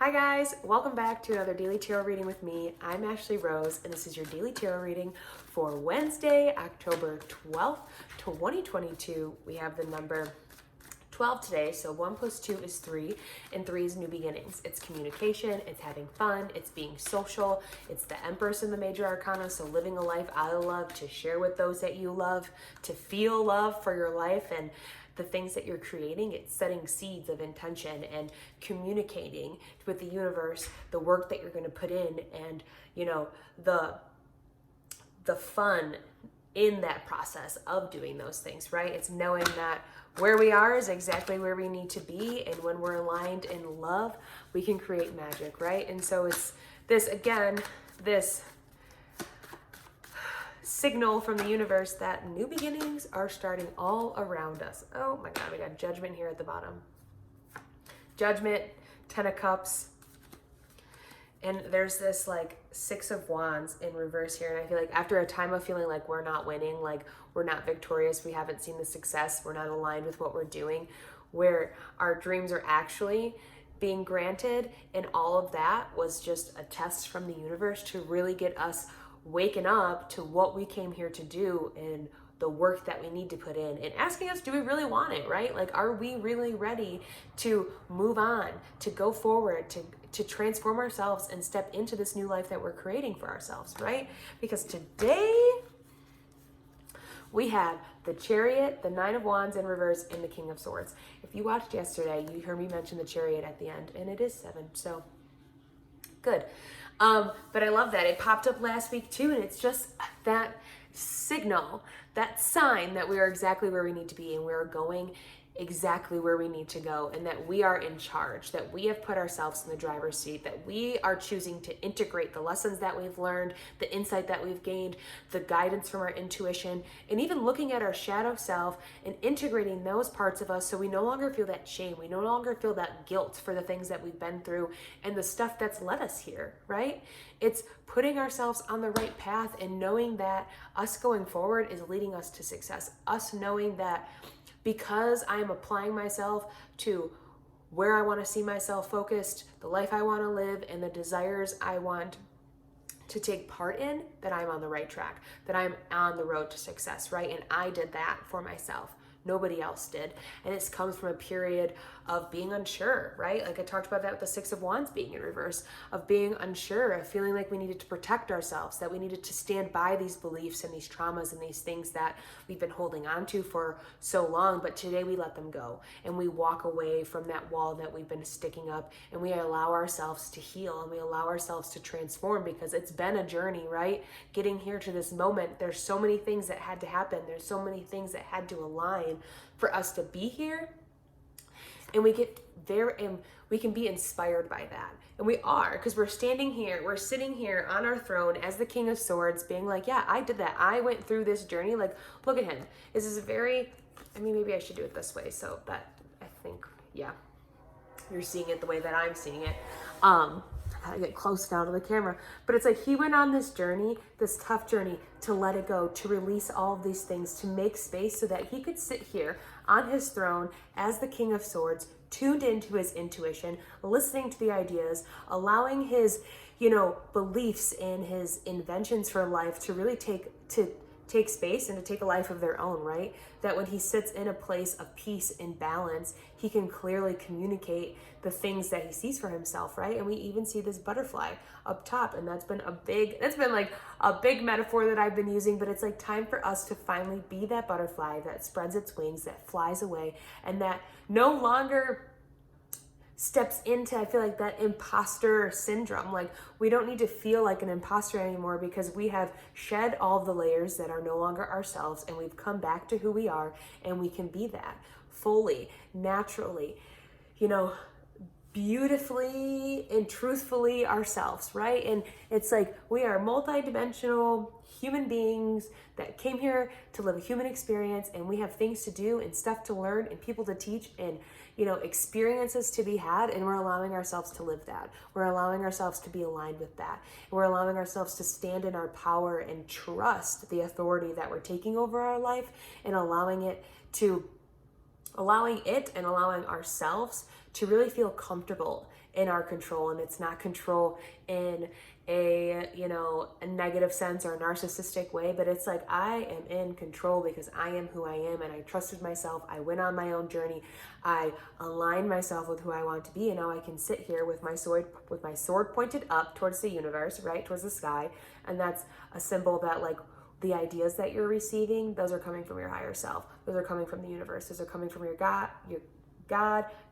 Hi guys, welcome back to another daily tarot reading with me. I'm Ashley Rose and this is your daily tarot reading for Wednesday, October 12th, 2022. We have the number 12 today, so 1 plus 2 is 3, and 3 is new beginnings. It's communication, it's having fun, it's being social, it's the Empress in the major arcana, so living a life out of love, to share with those that you love, to feel love for your life and the things that you're creating. It's setting seeds of intention and communicating with the universe the work that you're going to put in, and the fun in that process of doing those things, right? It's knowing that where we are is exactly where we need to be, and when we're aligned in love, we can create magic, right? And so it's this, again, this signal from the universe that new beginnings are starting all around us. Oh my God, we got Judgment here at the bottom. Judgment, 10 of Cups, and there's this like 6 of Wands in reverse here. And I feel like after a time of feeling like we're not winning, like we're not victorious, we haven't seen the success, we're not aligned with what we're doing, where our dreams are actually being granted, and all of that was just a test from the universe to really get us waking up to what we came here to do and the work that we need to put in, and asking us, do we really want it, right? Like, are we really ready to move on, to go forward, to transform ourselves and step into this new life that we're creating for ourselves, right? Because today we had the Chariot, the 9 of Wands in reverse, and the King of Swords. If you watched yesterday, you heard me mention the Chariot at the end, and it is 7, so good. But I love that. It popped up last week too, and it's just that signal, that sign that we are exactly where we need to be, and we're going exactly where we need to go, and that we are in charge, that we have put ourselves in the driver's seat, that we are choosing to integrate the lessons that we've learned, the insight that we've gained, the guidance from our intuition, and even looking at our shadow self and integrating those parts of us, so we no longer feel that shame, we no longer feel that guilt for the things that we've been through and the stuff that's led us here, right? It's putting ourselves on the right path and knowing that us going forward is leading us to success, us knowing that because I am applying myself to where I want to see myself focused, the life I want to live, and the desires I want to take part in, that I'm on the right track, that I'm on the road to success, right? And I did that for myself. Nobody else did. And it comes from a period of being unsure, right? Like I talked about that with the 6 of Wands being in reverse, of being unsure, of feeling like we needed to protect ourselves, that we needed to stand by these beliefs and these traumas and these things that we've been holding on to for so long. But today we let them go and we walk away from that wall that we've been sticking up, and we allow ourselves to heal and we allow ourselves to transform, because it's been a journey, right? Getting here to this moment, there's so many things that had to happen. There's so many things that had to align for us to be here, and we get there and we can be inspired by that, and we are, because we're standing here, we're sitting here on our throne as the King of Swords, being like, yeah, I did that, I went through this journey. Like, look at him. This is very, I mean, maybe I should do it this way so that I think, yeah, you're seeing it the way that I'm seeing it. I gotta get close now to the camera, but it's like he went on this journey, this tough journey, to let it go, to release all of these things, to make space so that he could sit here on his throne as the King of Swords, tuned into his intuition, listening to the ideas, allowing his, beliefs and his inventions for life to really take space and to take a life of their own, right? That when he sits in a place of peace and balance, he can clearly communicate the things that he sees for himself, right? And we even see this butterfly up top, and that's been like a big metaphor that I've been using, but it's like time for us to finally be that butterfly that spreads its wings, that flies away, and that no longer steps into, I feel like, that imposter syndrome. Like, we don't need to feel like an imposter anymore, because we have shed all of the layers that are no longer ourselves, and we've come back to who we are, and we can be that fully, naturally, beautifully and truthfully ourselves, right? And it's like we are multidimensional human beings that came here to live a human experience, and we have things to do and stuff to learn and people to teach and experiences to be had, and we're allowing ourselves to live that. We're allowing ourselves to be aligned with that. And we're allowing ourselves to stand in our power and trust the authority that we're taking over our life, and allowing and allowing ourselves to really feel comfortable in our control, and it's not control in a, you know, a negative sense or a narcissistic way, but it's like I am in control because I am who I am, and I trusted myself. I went on my own journey. I aligned myself with who I want to be, and now I can sit here with my sword pointed up towards the universe, right, towards the sky, and that's a symbol that, like, the ideas that you're receiving, those are coming from your higher self. Those are coming from the universe. Those are coming from your God,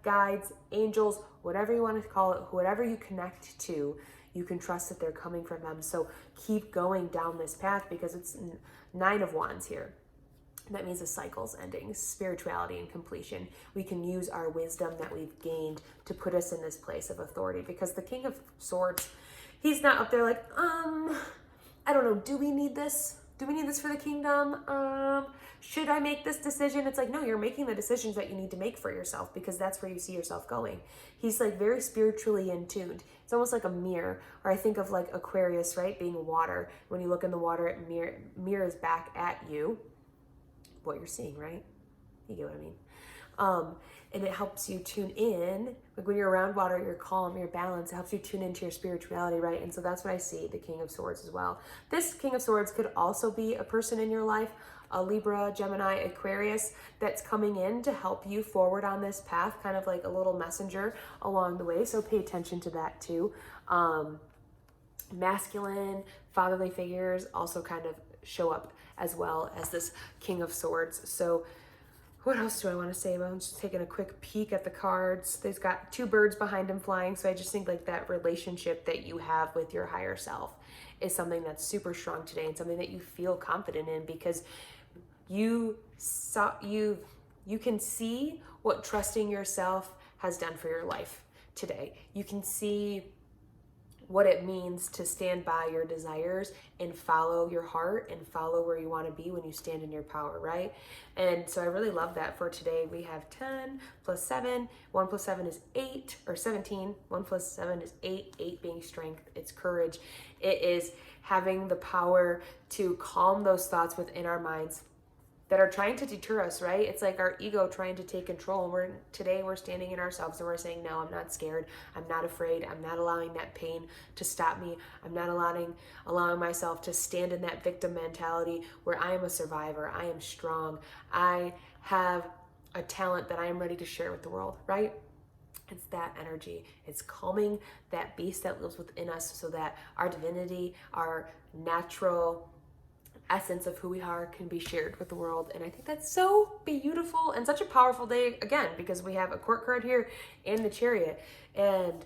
guides, angels, whatever you want to call it, whatever you connect to, you can trust that they're coming from them. So keep going down this path, because it's 9 of Wands here. That means the cycle's ending, spirituality and completion. We can use our wisdom that we've gained to put us in this place of authority, because the King of Swords, he's not up there like, I don't know, do we need this? Do we need this for the kingdom? Should I make this decision? It's like, no, you're making the decisions that you need to make for yourself, because that's where you see yourself going. He's like very spiritually in tuned. It's almost like a mirror, or I think of like Aquarius, right? Being water. When you look in the water, it mirrors back at you what you're seeing, right? You get what I mean? And it helps you tune in. Like when you're around water, you're calm, you're balanced. It helps you tune into your spirituality, right? And so that's what I see, the King of Swords as well. This King of Swords could also be a person in your life, a Libra, Gemini, Aquarius, that's coming in to help you forward on this path, kind of like a little messenger along the way. So pay attention to that too. Masculine, fatherly figures also kind of show up as well as this King of Swords. So what else do I want to say about him? Just taking a quick peek at the cards. There's got 2 birds behind him flying. So I just think like that relationship that you have with your higher self is something that's super strong today, and something that you feel confident in, because you can see what trusting yourself has done for your life today. You can see what it means to stand by your desires and follow your heart and follow where you want to be when you stand in your power, right? And so I really love that for today. We have 10 plus 7. 1 plus 7 is 8, or 17. 1 plus 7 is 8. 8 being strength. It's courage. It is having the power to calm those thoughts within our minds that are trying to deter us, right? It's like our ego trying to take control. And today we're standing in ourselves and we're saying, no, I'm not scared. I'm not afraid. I'm not allowing that pain to stop me. I'm not allowing myself to stand in that victim mentality where I am a survivor. I am strong. I have a talent that I am ready to share with the world, right? It's that energy. It's calming that beast that lives within us, so that our divinity, our natural essence of who we are, can be shared with the world. And I think that's so beautiful and such a powerful day, again, because we have a Court card here and the Chariot. And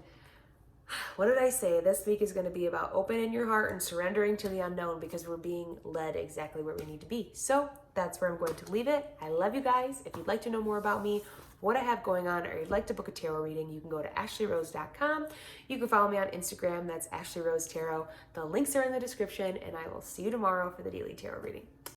what did I say? This week is going to be about opening your heart and surrendering to the unknown, because we're being led exactly where we need to be. So that's where I'm going to leave it. I love you guys. If you'd like to know more about me, what I have going on, or you'd like to book a tarot reading, you can go to ashleyrose.com. You can follow me on Instagram. That's Ashley Rose Tarot. The links are in the description, and I will see you tomorrow for the daily tarot reading.